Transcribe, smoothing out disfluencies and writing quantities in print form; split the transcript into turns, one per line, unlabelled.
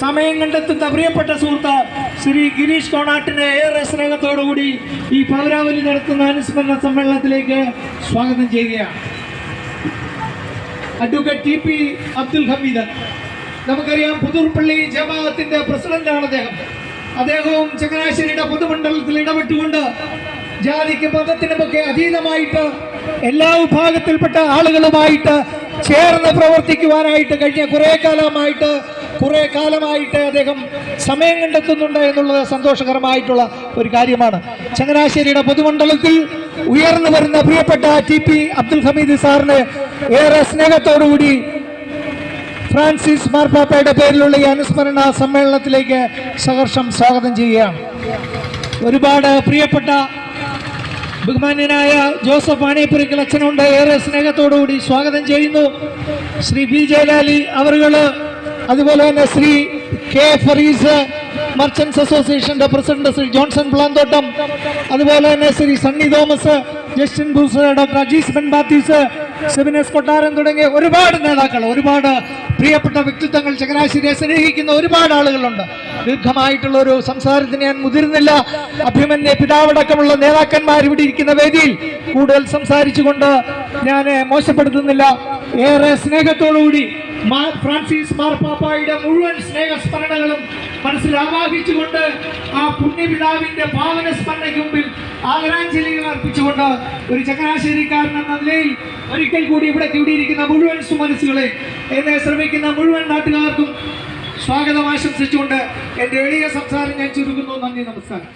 സമയം കണ്ടെത്തുന്ന പ്രിയപ്പെട്ട സുഹൃത്ത് ശ്രീ ഗിരീഷ് കോണാട്ടിനെ ഏറെ സ്നേഹത്തോടുകൂടി ഈ പൗരാവലി നടത്തുന്ന അനുസ്മരണ സമ്മേളനത്തിലേക്ക് സ്വാഗതം ചെയ്യുകയാണ്. Advocate T P Abdul Hameed, നമുക്കറിയാം പുതൂർപ്പള്ളി ജമാഅത്തിന്റെ പ്രസിഡന്റാണ് അദ്ദേഹവും ചങ്ങനാശ്ശേരിയുടെ പൊതുമണ്ഡലത്തിൽ ഇടപെട്ടുകൊണ്ട് ജാതിക്കും മതത്തിനുമൊക്കെ അതീതമായിട്ട് എല്ലാ വിഭാഗത്തിൽപ്പെട്ട ആളുകളുമായിട്ട് ചേർന്ന് പ്രവർത്തിക്കുവാനായിട്ട് കഴിഞ്ഞ കുറേ കാലമായിട്ട് അദ്ദേഹം സമയം കണ്ടെത്തുന്നുണ്ട് എന്നുള്ളത് സന്തോഷകരമായിട്ടുള്ള ഒരു കാര്യമാണ്. ചങ്ങനാശ്ശേരിയുടെ പൊതുമണ്ഡലത്തിൽ ഉയർന്നു വരുന്ന പ്രിയപ്പെട്ട ടി പി അബ്ദുൽ ഹമീദ് സാറിനെ ഏറെ സ്നേഹത്തോടുകൂടി ഫ്രാൻസിസ് മാർപ്പാപ്പയുടെ പേരിലുള്ള ഈ അനുസ്മരണ സമ്മേളനത്തിലേക്ക് സഹർഷം സ്വാഗതം ചെയ്യുകയാണ്. ഒരുപാട് പ്രിയപ്പെട്ട ബഹുമാന്യനായ ജോസഫ് ആണിയപ്പുരയ്ക്കൽ അച്ഛനുണ്ട്, ഏറെ സ്നേഹത്തോടുകൂടി സ്വാഗതം ചെയ്യുന്നു. ശ്രീ ബി ജയലാലി അവറുകള്, അതുപോലെ തന്നെ ശ്രീ കെ ഫറീസ്, മർച്ചന്റ്സ് അസോസിയേഷന്റെ പ്രസിഡന്റ് ശ്രീ ജോൺസൺ പ്ലാന്തോട്ടം, അതുപോലെ തന്നെ ശ്രീ സണ്ണി തോമസ്, ജസ്റ്റിൻ ബൂസ്, ഡോക്ടർ അജീസ് ബെൻ ബാത്തീസ്, സെബിനസ് കൊട്ടാരൻ തുടങ്ങിയ ഒരുപാട് നേതാക്കൾ, ഒരുപാട് പ്രിയപ്പെട്ട വ്യക്തിത്വങ്ങൾ, ചങ്ങനാശ്ശേരിയെ സ്നേഹിക്കുന്ന ഒരുപാട് ആളുകളുണ്ട്. ദീർഘമായിട്ടുള്ള ഒരു സംസാരത്തിന് ഞാൻ മുതിരുന്നില്ല. അഭിമന്യ പിതാവടക്കമുള്ള നേതാക്കന്മാർ ഇവിടെ ഇരിക്കുന്ന വേദിയിൽ കൂടുതൽ സംസാരിച്ചുകൊണ്ട് ഞാൻ മോശപ്പെടുത്തുന്നില്ല. ഏറെ സ്നേഹത്തോടുകൂടി ഫ്രാൻസിസ് മാർപ്പാപ്പായുടെ മുഴുവൻ സ്നേഹസ്മരണകളും മനസ്സിൽ ആവാഹിച്ചുകൊണ്ട് ആ പുണ്യപിതാവിന്റെ പാവന സ്മരണയ്ക്ക് മുമ്പിൽ ആദരാഞ്ജലികൾ അർപ്പിച്ചുകൊണ്ട് ഒരു ചങ്ങനാശ്ശേരിക്കാരൻ എന്ന നിലയിൽ ഒരിക്കൽ കൂടി ഇവിടെ കൂടിയിരിക്കുന്ന മുഴുവൻ സുമനസ്സുകളെ, എന്നെ ശ്രമിക്കുന്ന മുഴുവൻ നാട്ടുകാർക്കും സ്വാഗതം ആശംസിച്ചുകൊണ്ട് എൻ്റെ എളിയ സംസാരം ഞാൻ ചുരുക്കുന്നു. നന്ദി, നമസ്കാരം.